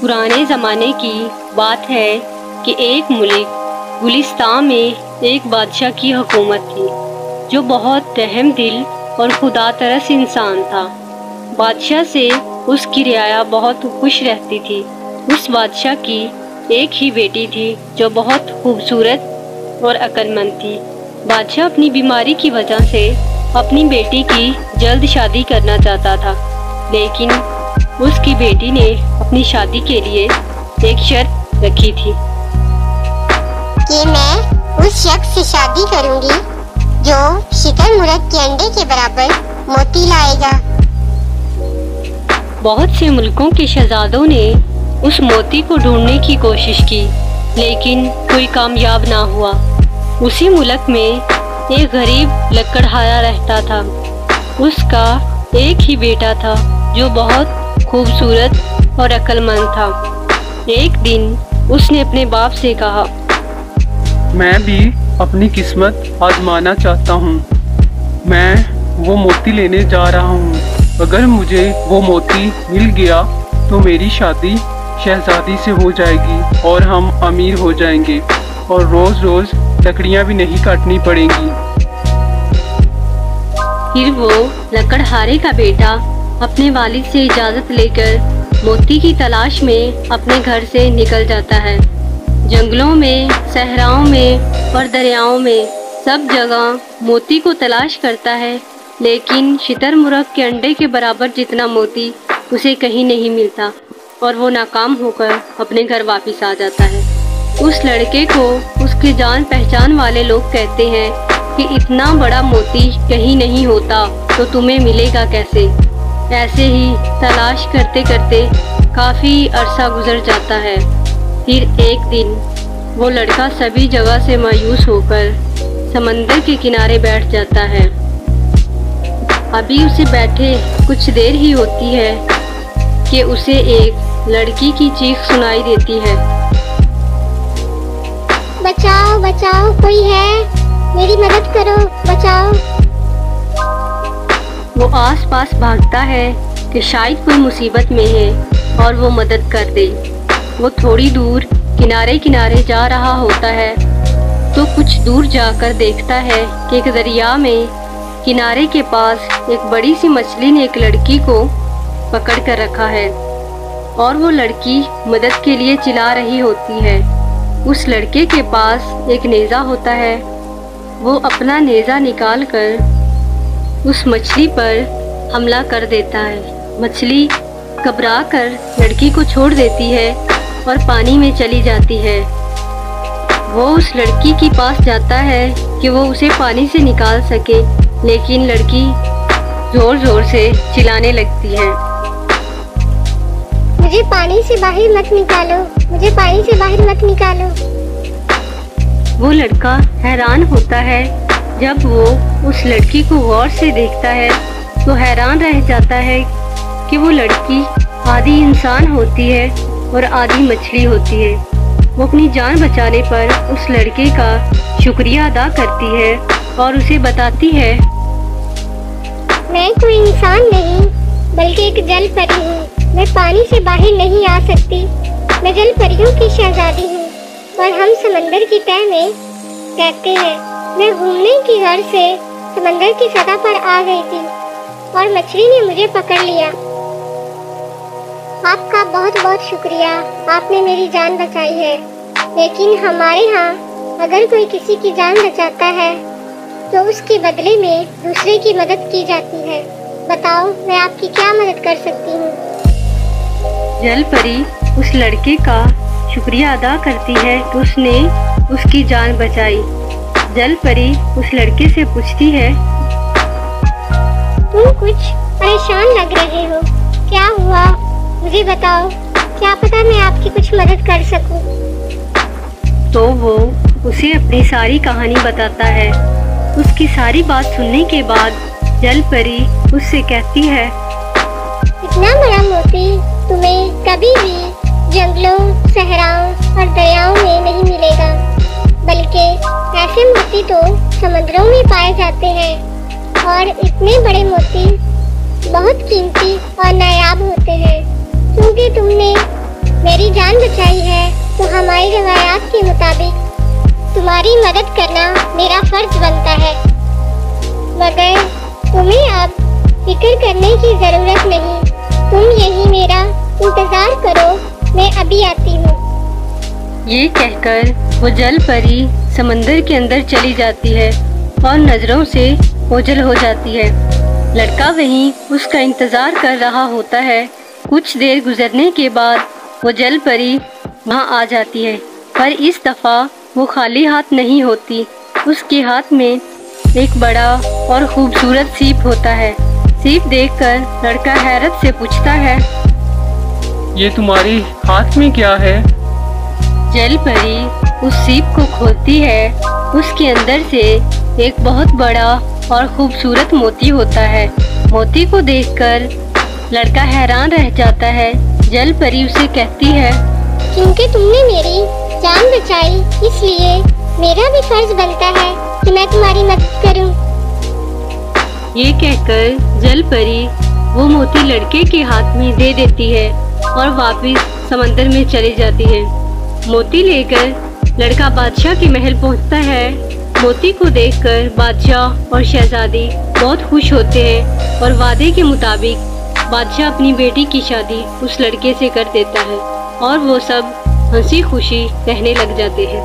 पुराने ज़माने की बात है कि एक मुल्क गुलिस्तान में एक बादशाह की हुकूमत थी जो बहुत रहम दिल और खुदा तरस इंसान था। बादशाह से उसकी रियाया बहुत खुश रहती थी। उस बादशाह की एक ही बेटी थी जो बहुत खूबसूरत और अक्लमंद थी। बादशाह अपनी बीमारी की वजह से अपनी बेटी की जल्द शादी करना चाहता था, लेकिन उसकी बेटी ने अपनी शादी के लिए एक शर्त रखी थी कि मैं उस शख्स से शादी करूंगी जो शुतुरमुर्ग के अंडे के बराबर मोती लाएगा। बहुत से मुल्कों के शहजादों ने उस मोती को ढूंढने की कोशिश की, लेकिन कोई कामयाब ना हुआ। उसी मुल्क में एक गरीब लकड़हारा रहता था। उसका एक ही बेटा था जो बहुत खूबसूरत और अक्लमंद था। एक दिन उसने अपने बाप से कहा, मैं भी अपनी किस्मत आजमाना चाहता हूँ। मैं वो मोती लेने जा रहा हूँ। अगर मुझे वो मोती मिल गया तो मेरी शादी शहजादी से हो जाएगी और हम अमीर हो जाएंगे और रोज रोज लकड़ियाँ भी नहीं काटनी पड़ेंगी। फिर वो लकड़हारे का बेटा अपने वालिद से इजाज़त लेकर मोती की तलाश में अपने घर से निकल जाता है। जंगलों में, सहराओं में और दरियाओं में सब जगह मोती को तलाश करता है, लेकिन शुतुरमुर्ग के अंडे के बराबर जितना मोती उसे कहीं नहीं मिलता और वो नाकाम होकर अपने घर वापस आ जाता है। उस लड़के को उसके जान पहचान वाले लोग कहते हैं कि इतना बड़ा मोती कहीं नहीं होता तो तुम्हें मिलेगा कैसे। ऐसे ही तलाश करते करते काफ़ी अरसा गुजर जाता है। फिर एक दिन वो लड़का सभी जगह से मायूस होकर समंदर के किनारे बैठ जाता है। अभी उसे बैठे कुछ देर ही होती है कि उसे एक लड़की की चीख सुनाई देती है, बचाओ बचाओ, कोई है, मेरी मदद करो, बचाओ। वो आसपास भागता है कि शायद कोई मुसीबत में है और वो मदद कर दे। वो थोड़ी दूर किनारे किनारे जा रहा होता है तो कुछ दूर जाकर देखता है कि एक दरिया में किनारे के पास एक बड़ी सी मछली ने एक लड़की को पकड़ कर रखा है और वो लड़की मदद के लिए चिल्ला रही होती है। उस लड़के के पास एक नेज़ा होता है। वो अपना नेज़ा निकाल कर उस मछली पर हमला कर देता है। मछली घबरा कर लड़की को छोड़ देती है और पानी में चली जाती है। वो उस लड़की के पास जाता है कि वो उसे पानी से निकाल सके, लेकिन लड़की जोर जोर से चिल्लाने लगती है, मुझे पानी से बाहर मत निकालो, मुझे पानी से बाहर मत निकालो। वो लड़का हैरान होता है। जब वो उस लड़की को गौर से देखता है तो हैरान रह जाता है कि वो लड़की आधी इंसान होती है और आधी मछली होती है। वो अपनी जान बचाने पर उस लड़के का शुक्रिया अदा करती है और उसे बताती है, मैं कोई इंसान नहीं बल्कि एक जल परी हूँ। मैं पानी से बाहर नहीं आ सकती। मैं जल परियों की शहजादी हूँ और हम समंदर की तह में रहते हैं। मैं घूमने की गर्ज से समंदर की सतह पर आ गई थी और मछली ने मुझे पकड़ लिया। आपका बहुत बहुत शुक्रिया, आपने मेरी जान बचाई है। लेकिन हमारे यहाँ अगर कोई किसी की जान बचाता है तो उसके बदले में दूसरे की मदद की जाती है। बताओ मैं आपकी क्या मदद कर सकती हूँ। जल परी उस लड़के का शुक्रिया अदा करती है कि उसने उसकी जान बचाई। जल परी उस लड़के से पूछती है, तुम कुछ परेशान लग रहे हो, क्या हुआ मुझे बताओ, क्या पता मैं आपकी कुछ मदद कर सकूं। तो वो उसे अपनी सारी कहानी बताता है। उसकी सारी बात सुनने के बाद जल परी उससे कहती है, इतना बड़ा मोती तुम्हें कभी भी जंगलों, सहराओं और दरियाओं में नहीं मिलेगा, बल्कि ऐसे मोती तो समुद्रों में पाए जाते हैं और इतने बड़े मोती बहुत कीमती और नायाब होते हैं। क्योंकि तुमने मेरे मेरी जान बचाई है तो हमारी रवायात के मुताबिक तुम्हारी मदद करना मेरा फर्ज बनता है, मगर तुम्हें अब फिक्र करने की जरूरत नहीं। तुम यही मेरा इंतजार करो, मैं अभी आती हूँ। ये कहकर वो जल परी समंदर के अंदर चली जाती है और नजरों से ओझल हो जाती है। लड़का वहीं उसका इंतजार कर रहा होता है। कुछ देर गुजरने के बाद वो जल परी वहाँ आ जाती है, पर इस दफा वो खाली हाथ नहीं होती। उसके हाथ में एक बड़ा और खूबसूरत सीप होता है। सीप देखकर लड़का हैरत से पूछता है, ये तुम्हारे हाथ में क्या है? जल परी उस सीप को खोलती है। उसके अंदर से एक बहुत बड़ा और खूबसूरत मोती होता है। मोती को देखकर लड़का हैरान रह जाता है। जल परी उसे कहती है, क्योंकि तुमने मेरी जान बचाई, इसलिए मेरा भी फर्ज बनता है कि मैं तुम्हारी मदद करूं। ये कहकर जल परी वो मोती लड़के के हाथ में दे देती है और वापस समंदर में चली जाती है। मोती लेकर लड़का बादशाह के महल पहुंचता है। मोती को देखकर बादशाह और शहजादी बहुत खुश होते हैं और वादे के मुताबिक बादशाह अपनी बेटी की शादी उस लड़के से कर देता है और वो सब हंसी खुशी रहने लग जाते हैं।